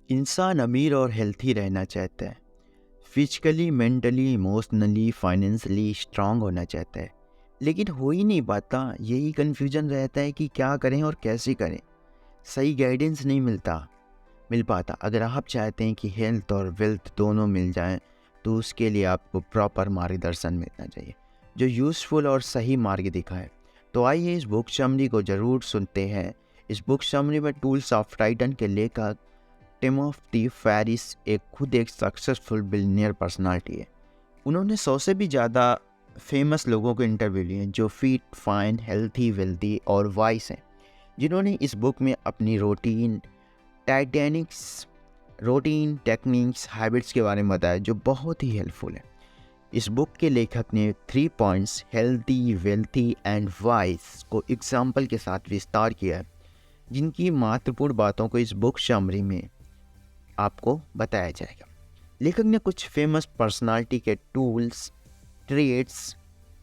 इंसान अमीर और हेल्थी रहना चाहता है। Physically, mentally, emotionally, financially strong होना चाहता है, लेकिन हो ही नहीं पाता। यही कन्फ्यूजन रहता है कि क्या करें और कैसे करें। सही गाइडेंस नहीं मिल पाता। अगर आप चाहते हैं कि हेल्थ और वेल्थ दोनों मिल जाएं, तो उसके लिए आपको प्रॉपर मार्गदर्शन मिलना चाहिए जो यूज़फुल और सही मार्ग दिखाए। तो आइए इस बुक समरी को ज़रूर सुनते हैं। इस बुक समरी में टूल्स ऑफ टाइटन के लेखक टिमोथी फेरिस खुद एक सक्सेसफुल बिलियनियर पर्सनालिटी है। उन्होंने 100 से भी ज़्यादा फेमस लोगों को इंटरव्यू लिए हैं जो फिट, फाइन, हेल्थी, वेल्थी और वाइस हैं, जिन्होंने इस बुक में अपनी रूटीन टेक्निक्स हैबिट्स के बारे में बताया जो बहुत ही हेल्पफुल है। इस बुक के लेखक ने 3 points healthy, wealthy and vice को एग्जाम्पल के साथ विस्तार किया है, जिनकी महत्वपूर्ण बातों को इस बुक समरी में आपको बताया जाएगा। लेखक ने कुछ फेमस पर्सनालिटी के टूल्स, ट्रेड्स,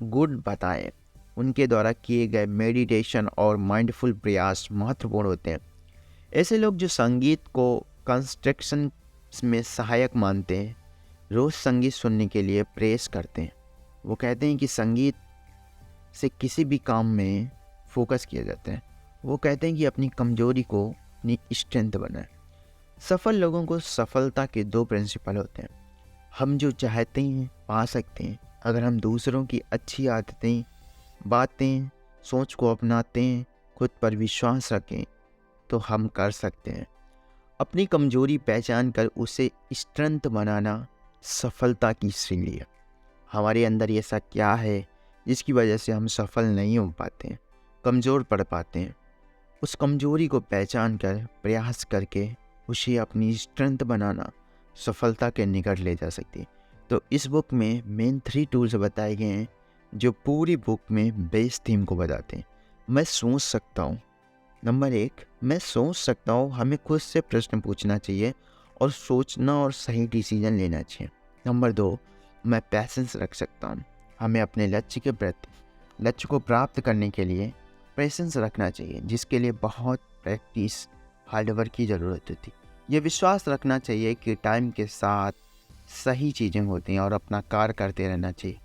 गुड बताए। उनके द्वारा किए गए मेडिटेशन और माइंडफुल प्रयास महत्वपूर्ण होते हैं। ऐसे लोग जो संगीत को कंस्ट्रक्शन में सहायक मानते हैं, रोज़ संगीत सुनने के लिए प्रेस करते हैं। वो कहते हैं कि संगीत से किसी भी काम में फोकस किया जाता है। वो कहते हैं कि अपनी कमजोरी को अपनी स्ट्रेंथ बनाए। सफल लोगों को सफलता के 2 प्रिंसिपल होते हैं। हम जो चाहते हैं पा सकते हैं अगर हम दूसरों की अच्छी आदतें, बातें, सोच को अपनाते हैं, खुद पर विश्वास रखें, तो हम कर सकते हैं। अपनी कमजोरी पहचान कर उसे स्ट्रेंथ बनाना सफलता की सीढ़ी है। हमारे अंदर ऐसा क्या है जिसकी वजह से हम सफल नहीं हो पाते हैं, कमज़ोर पड़ पाते हैं। उस कमजोरी को पहचान कर प्रयास करके उसे अपनी स्ट्रेंथ बनाना सफलता के निकट ले जा सकती है। तो इस बुक में मेन 3 टूल्स बताए गए हैं जो पूरी बुक में बेस थीम को बताते हैं। मैं सोच सकता हूँ। नंबर 1, मैं सोच सकता हूँ। हमें खुद से प्रश्न पूछना चाहिए और सोचना और सही डिसीजन लेना चाहिए। नंबर 2, मैं पैसेंस रख सकता हूँ। हमें अपने लक्ष्य को प्राप्त करने के लिए पेशेंस रखना चाहिए, जिसके लिए बहुत प्रैक्टिस, हार्डवर्क की ज़रूरत होती है। ये विश्वास रखना चाहिए कि टाइम के साथ सही चीज़ें होती हैं और अपना कार्य करते रहना चाहिए।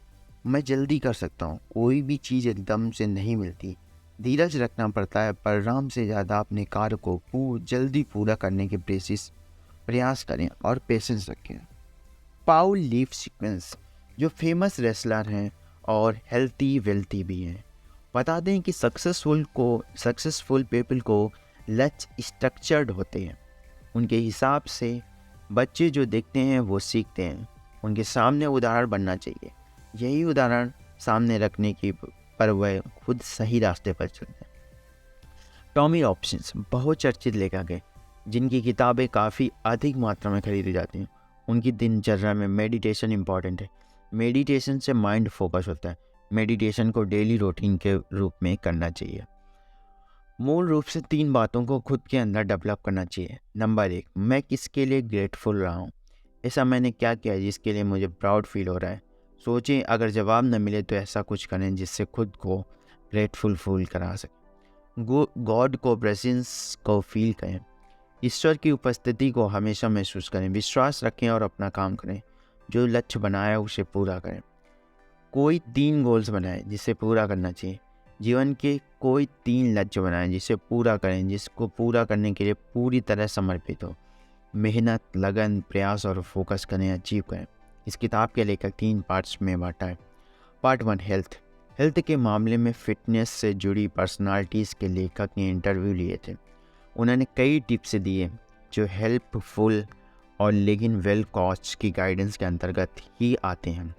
मैं जल्दी कर सकता हूँ। कोई भी चीज़ एकदम से नहीं मिलती, धीरज रखना पड़ता है। परिणाम से ज़्यादा अपने कार्य को जल्दी पूरा करने के प्रयास करें और पेशेंस रखें। पाउल लीफ सीक्वेंस जो फेमस रेसलर हैं और हेल्थी वेल्थी भी हैं, बता दें कि सक्सेसफुल पीपल को लक्ष्य स्ट्रक्चर्ड होते हैं। उनके हिसाब से बच्चे जो देखते हैं वो सीखते हैं। उनके सामने उदाहरण बनना चाहिए। यही उदाहरण सामने रखने की पर वह खुद सही रास्ते पर चलते हैं। टॉमी रॉबिन्स बहुत चर्चित लेखक हैं, जिनकी किताबें काफ़ी अधिक मात्रा में खरीदी जाती हैं। उनकी दिनचर्या में मेडिटेशन इम्पॉर्टेंट है। मेडिटेशन से माइंड फोकस होता है। मेडिटेशन को डेली रूटीन के रूप में करना चाहिए। मूल रूप से 3 बातों को खुद के अंदर डेवलप करना चाहिए। नंबर 1, मैं किसके लिए ग्रेटफुल रहा हूँ। ऐसा मैंने क्या किया है जिसके लिए मुझे प्राउड फील हो रहा है। सोचें, अगर जवाब न मिले तो ऐसा कुछ करें जिससे खुद को ग्रेटफुल फील करा सकें। गॉड को प्रेजेंस को फील करें। ईश्वर की उपस्थिति को हमेशा महसूस करें। विश्वास रखें और अपना काम करें। जो लक्ष्य बनाया उसे पूरा करें। कोई 3 गोल्स बनाएं जिसे पूरा करना चाहिए। जीवन के कोई 3 लक्ष्य बनाएं जिसे पूरा करें, जिसको पूरा करने के लिए पूरी तरह समर्पित हो। मेहनत, लगन, प्रयास और फोकस करें, अचीव करें। इस किताब के लेखक 3 पार्ट्स में बांटा है। पार्ट 1, हेल्थ के मामले में फिटनेस से जुड़ी पर्सनालिटीज़ के लेखक ने इंटरव्यू लिए थे। उन्होंने कई टिप्स दिए जो हेल्पफुल और लेकिन वेल कोच की गाइडेंस के अंतर्गत ही आते हैं।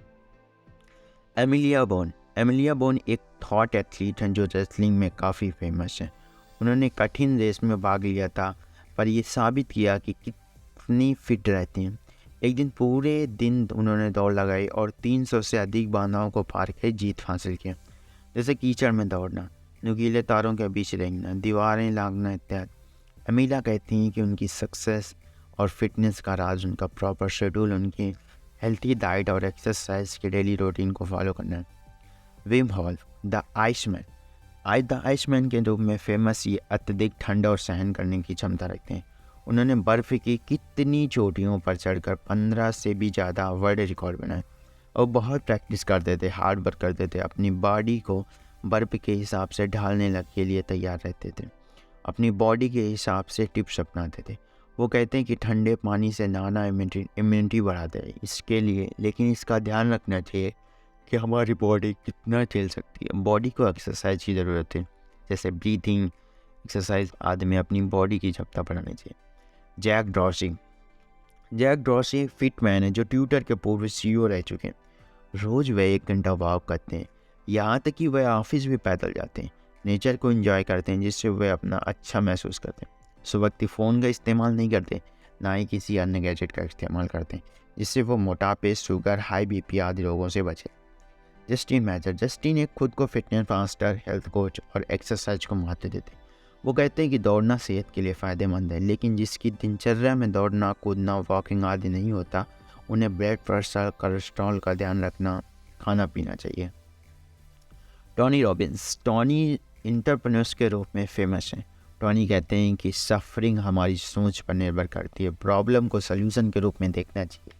एमिलिया बोन एक थॉट एथलीट हैं जो रेसलिंग में काफ़ी फेमस है। उन्होंने कठिन रेस में भाग लिया था, पर ये साबित किया कि कितनी फिट रहती हैं। एक दिन पूरे दिन उन्होंने दौड़ लगाई और 300 से अधिक बाधाओं को पार कर जीत हासिल की, जैसे कीचड़ में दौड़ना, नुकीले तारों के बीच रेंगना, दीवारें लांघना इत्यादि। अमीला कहती हैं कि उनकी सक्सेस और फिटनेस का राज उनका प्रॉपर शेड्यूल, उनकी हेल्थी डाइट और एक्सरसाइज के डेली रूटीन को फॉलो करना है। विम होफ द आइसमैन के रूप में फेमस, ये अत्यधिक ठंड और सहन करने की क्षमता रखते हैं। उन्होंने बर्फ़ की कितनी चोटियों पर चढ़कर 15 से भी ज़्यादा वर्ल्ड रिकॉर्ड बनाए और बहुत प्रैक्टिस करते थे, हार्ड वर्क करते थे, अपनी बॉडी को बर्फ़ के हिसाब से ढालने लग के लिए तैयार रहते थे, अपनी बॉडी के हिसाब से टिप्स अपनाते थे। वो कहते हैं कि ठंडे पानी से नहाना इम्यूनिटी बढ़ाता है इसके लिए, लेकिन इसका ध्यान रखना चाहिए कि हमारी बॉडी कितना झेल सकती है। बॉडी को एक्सरसाइज की ज़रूरत है, जैसे ब्रीथिंग एक्सरसाइज आदि में अपनी बॉडी की क्षमता बढ़ानी चाहिए। जैक ड्रॉसी फिट मैन है जो ट्विटर के पूर्व CEO रह चुके हैं। रोज़ वह 1 घंटा वॉक करते हैं, यहाँ तक कि वह ऑफिस भी पैदल जाते हैं, नेचर को एंजॉय करते हैं जिससे वह अपना अच्छा महसूस करते हैं। सुबह फ़ोन का इस्तेमाल नहीं करते, ना ही किसी अन्य गैजेट का इस्तेमाल करते हैं, जिससे वो मोटापे, शुगर, हाई BP आदि रोगों से बचे। जस्टिन एक खुद को फिटनेस मास्टर, हेल्थ कोच और एक्सरसाइज को महत्व देते हैं। वो कहते हैं कि दौड़ना सेहत के लिए फ़ायदेमंद है, लेकिन जिसकी दिनचर्या में दौड़ना, कूदना, वॉकिंग आदि नहीं होता, उन्हें ब्लड प्रेशर, कोलेस्ट्रॉल का ध्यान रखना, खाना पीना चाहिए। टोनी रॉबिन्स इंटरप्रेन्योर्स के रूप में फेमस हैं। टोनी कहते हैं कि सफरिंग हमारी सोच पर निर्भर करती है, प्रॉब्लम को सल्यूशन के रूप में देखना चाहिए।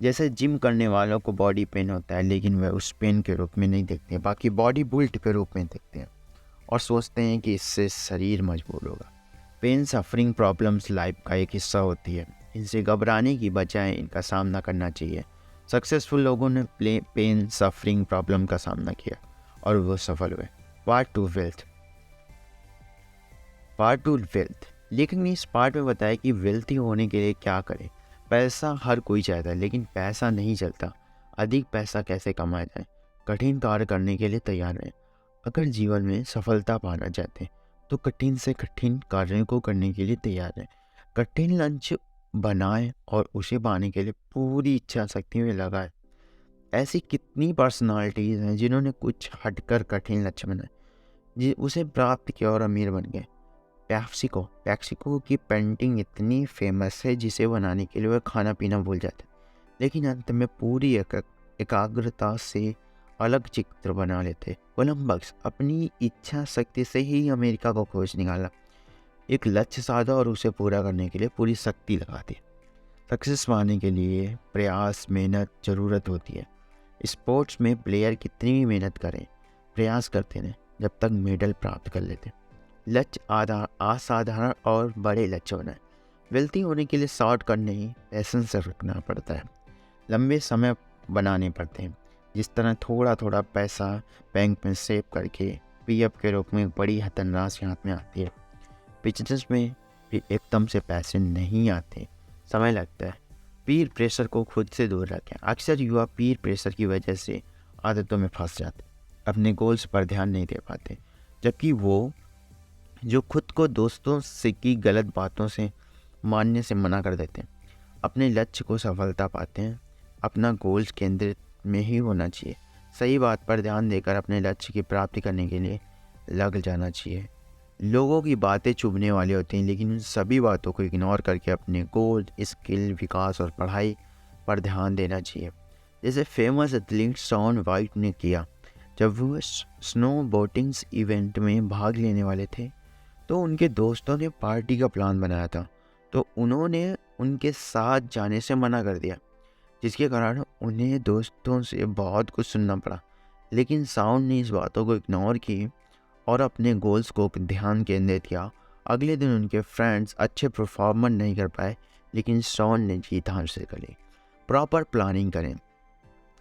जैसे जिम करने वालों को बॉडी पेन होता है, लेकिन वह उस पेन के रूप में नहीं देखते, बाकी बॉडी बिल्ड के रूप में देखते हैं और सोचते हैं कि इससे शरीर मजबूत होगा। पेन, सफरिंग, प्रॉब्लम्स लाइफ का एक हिस्सा होती है, इनसे घबराने की बजाय इनका सामना करना चाहिए। सक्सेसफुल लोगों ने पेन, सफरिंग, प्रॉब्लम का सामना किया और वो सफल हुए। Part two wealth. लेकिन ने इस पार्ट में बताया कि वेल्थी होने के लिए क्या करें। पैसा हर कोई चाहता है, लेकिन पैसा नहीं चलता। अधिक पैसा कैसे कमाया जाए? कठिन कार्य करने के लिए तैयार रहें। अगर जीवन में सफलता पाना चाहते हैं तो कठिन से कठिन कार्यों को करने के लिए तैयार रहें। कठिन लक्ष्य बनाएं और उसे पाने के लिए पूरी इच्छा शक्ति में लगाएं। ऐसी कितनी पर्सनालिटीज़ हैं जिन्होंने कुछ हटकर कठिन लक्ष्य बनाए, जी उसे प्राप्त किया और अमीर बन गए। पैक्सिको की पेंटिंग इतनी फेमस है जिसे बनाने के लिए वह खाना पीना भूल जाते, लेकिन अंत में पूरी एकाग्रता से अलग चित्र बना लेते। कोलंबस अपनी इच्छा शक्ति से ही अमेरिका को खोज निकाला। एक लक्ष्य साधा और उसे पूरा करने के लिए पूरी शक्ति लगाते। सक्सेस पाने के लिए प्रयास, मेहनत ज़रूरत होती है। स्पोर्ट्स में प्लेयर कितनी भी मेहनत करें, प्रयास करते रहें जब तक मेडल प्राप्त कर लेते। लक्ष्य असाधारण और बड़े लक्ष्य बनाएं। वेल्थी होने के लिए शॉर्टकट नहीं, पैशन से रखना पड़ता है, लंबे समय बनाने पड़ते हैं। जिस तरह थोड़ा थोड़ा पैसा बैंक में सेव करके PF के रूप में बड़ी धनराशि हाथ में आती है, बिजनेस में भी एकदम से पैसे नहीं आते, समय लगता है। पीर प्रेशर को खुद से दूर रखें। अक्सर युवा पीर प्रेशर की वजह से आदतों में फंस जाते, अपने गोल्स पर ध्यान नहीं दे पाते, जबकि वो जो खुद को दोस्तों से की गलत बातों से मानने से मना कर देते हैं, अपने लक्ष्य को सफलता पाते हैं। अपना गोल्स केंद्रित में ही होना चाहिए, सही बात पर ध्यान देकर अपने लक्ष्य की प्राप्ति करने के लिए लग जाना चाहिए। लोगों की बातें चुभने वाली होती हैं, लेकिन उन सभी बातों को इग्नोर करके अपने गोल, स्किल, विकास और पढ़ाई पर ध्यान देना चाहिए, जैसे फेमस एथलीट शॉन वाइट ने किया। जब वो स्नो बोटिंग्स इवेंट में भाग लेने वाले थे तो उनके दोस्तों ने पार्टी का प्लान बनाया था, तो उन्होंने उनके साथ जाने से मना कर दिया, जिसके कारण उन्हें दोस्तों से बहुत कुछ सुनना पड़ा। लेकिन शॉन ने इस बातों को इग्नोर की और अपने गोल्स को ध्यान केंद्रित किया। अगले दिन उनके फ्रेंड्स अच्छे परफॉर्मर नहीं कर पाए, लेकिन शॉन ने जीत हासिल कर ली। प्रॉपर प्लानिंग करें।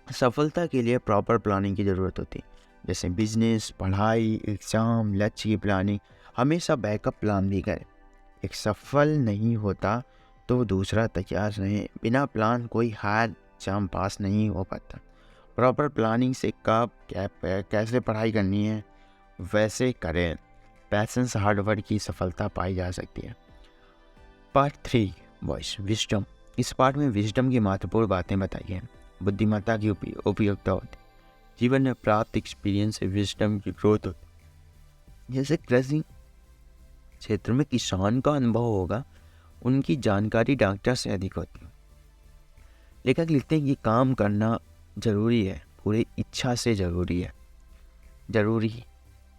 सफलता के लिए प्रॉपर प्लानिंग की ज़रूरत होती है, जैसे बिजनेस, पढ़ाई, एग्ज़ाम, लक्ष्य की प्लानिंग। हमेशा बैकअप प्लान भी करें। एक सफल नहीं होता तो दूसरा तैयार रहें। बिना प्लान कोई हायर एग्जाम पास नहीं हो पाता। प्रॉपर प्लानिंग से कब कैसे पढ़ाई करनी है वैसे करें। पैशंस, हार्डवर्क की सफलता पाई जा सकती है। Part 3 voice wisdom. इस पार्ट में विजडम की महत्वपूर्ण बातें बताई हैं। बुद्धिमत्ता की उपयोगिता होती, जीवन में प्राप्त एक्सपीरियंस से विजडम की ग्रोथ होती। जैसे कृषि क्षेत्र में किसान का अनुभव होगा, उनकी जानकारी डॉक्टर से अधिक होती है। लेखक लिखते हैं कि काम करना जरूरी है, पूरी इच्छा से जरूरी है,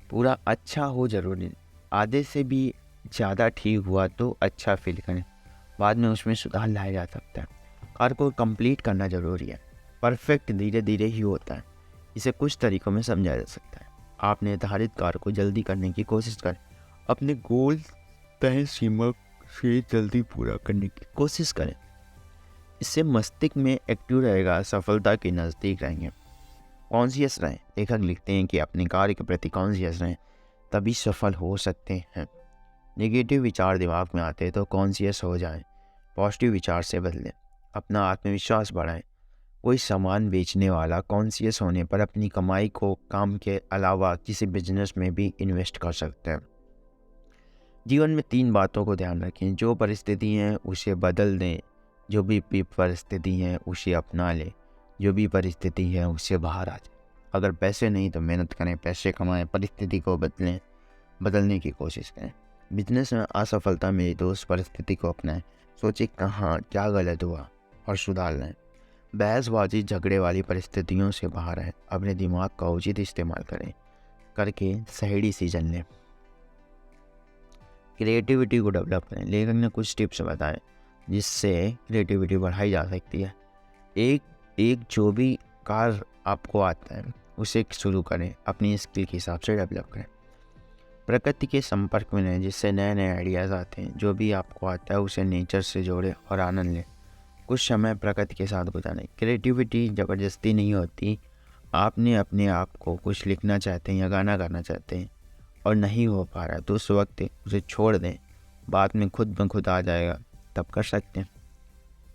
पूरा अच्छा हो जरूरी है। आधे से भी ज़्यादा ठीक हुआ तो अच्छा फील करें। बाद में उसमें सुधार लाया जा सकता है। कार को कंप्लीट करना ज़रूरी है। परफेक्ट धीरे धीरे ही होता है। इसे कुछ तरीक़ों में समझा जा सकता है। आप निर्धारित कार्य को जल्दी करने की कोशिश करें। अपने गोल तय सीमा से जल्दी पूरा करने की कोशिश करें। इससे मस्तिष्क में एक्टिव रहेगा, सफलता के नज़दीक रहेंगे। कॉन्शियस रहें। लेखक लिखते हैं कि अपने कार्य के प्रति कॉन्शियस रहें, तभी सफल हो सकते हैं। नेगेटिव विचार दिमाग में आते हैं तो कॉन्शियस हो जाएं। पॉजिटिव विचार से बदलें। अपना आत्मविश्वास बढ़ाएं। कोई सामान बेचने वाला कॉन्शियस होने पर अपनी कमाई को काम के अलावा किसी बिजनेस में भी इन्वेस्ट कर सकते हैं। जीवन में 3 बातों को ध्यान रखें। जो परिस्थिति हैं उसे बदल दें, जो भी परिस्थिति हैं उसे अपना लें, जो भी परिस्थिति है उससे बाहर आ जाए। अगर पैसे नहीं तो मेहनत करें, पैसे कमाएं, परिस्थिति को बदलने की कोशिश करें। बिजनेस में असफलता मिली तो उस परिस्थिति को अपनाएं। सोचें कहाँ क्या गलत हुआ और सुधार लें। बहसबाजी झगड़े वाली परिस्थितियों से बाहर रहें। अपने दिमाग का उचित इस्तेमाल करके सही डिसीजन लें। क्रिएटिविटी को डेवलप करें। लेखक ने कुछ टिप्स बताए जिससे क्रिएटिविटी बढ़ाई जा सकती है। एक जो भी कार्य आपको आता है उसे शुरू करें, अपनी स्किल के हिसाब से डेवलप करें। प्रकृति के संपर्क में रहें, जिससे नए नए आइडियाज़ आते हैं। जो भी आपको आता है उसे नेचर से जोड़ें और आनंद लें। कुछ समय प्रकृति के साथ गुजारें। क्रिएटिविटी ज़बरदस्ती नहीं होती। आपने अपने आप को कुछ लिखना चाहते हैं या गाना गाना चाहते हैं और नहीं हो पा रहा है तो उस वक्त उसे छोड़ दें, बाद में खुद आ जाएगा, तब कर सकते हैं।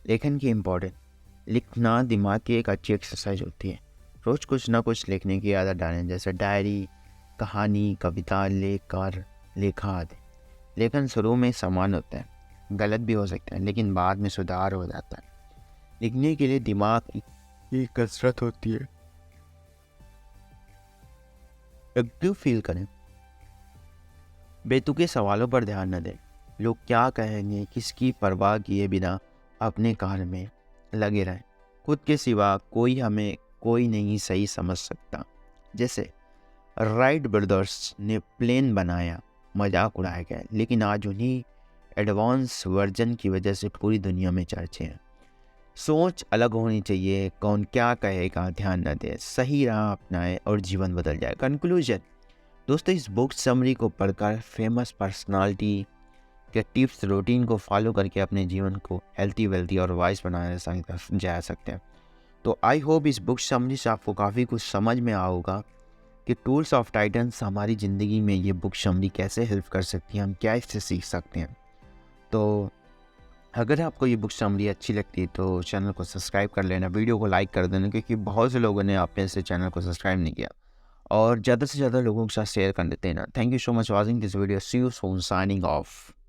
लेखन की इम्पोर्टेंट। लिखना दिमाग की एक अच्छी एक्सरसाइज होती है। रोज़ कुछ ना कुछ लिखने की आदत डालें, जैसे डायरी, कहानी, कविता, लेखा आदि। लेखन शुरू में समान होता है, गलत भी हो सकता है, लेकिन बाद में सुधार हो जाता है। लिखने के लिए दिमाग की कसरत होती है। एक्टिव फील करें। बेतुके सवालों पर ध्यान न दें। लोग क्या कहेंगे किसकी परवाह किए बिना अपने कार्य में लगे रहें। खुद के सिवा कोई नहीं सही समझ सकता। जैसे राइट ब्रदर्स ने प्लेन बनाया, मजाक उड़ाया गया, लेकिन आज उन्हीं एडवांस वर्जन की वजह से पूरी दुनिया में चर्चे हैं। सोच अलग होनी चाहिए। कौन क्या कहेगा ध्यान न दें, सही राह अपनाएं और जीवन बदल जाए। कंक्लूजन। दोस्तों, इस बुक समरी को पढ़कर फेमस पर्सनालिटी के टिप्स रूटीन को फॉलो करके अपने जीवन को हेल्थी, वेल्थी और वाइस बनाने जा सकते हैं। तो आई होप इस बुक समरी से आपको काफ़ी कुछ समझ में आया होगा कि टूल्स ऑफ टाइटन्स हमारी ज़िंदगी में ये बुक समरी कैसे हेल्प कर सकती है, हम क्या इससे सीख सकते हैं। तो अगर आपको ये बुक समरी अच्छी लगती है तो चैनल को सब्सक्राइब कर लेना, वीडियो को लाइक कर देना, क्योंकि बहुत से लोगों ने आप में से चैनल को सब्सक्राइब नहीं किया, और ज़्यादा से ज़्यादा लोगों के साथ शेयर कर देते हैं ना। Thank you so much watching this video. See you soon, signing of.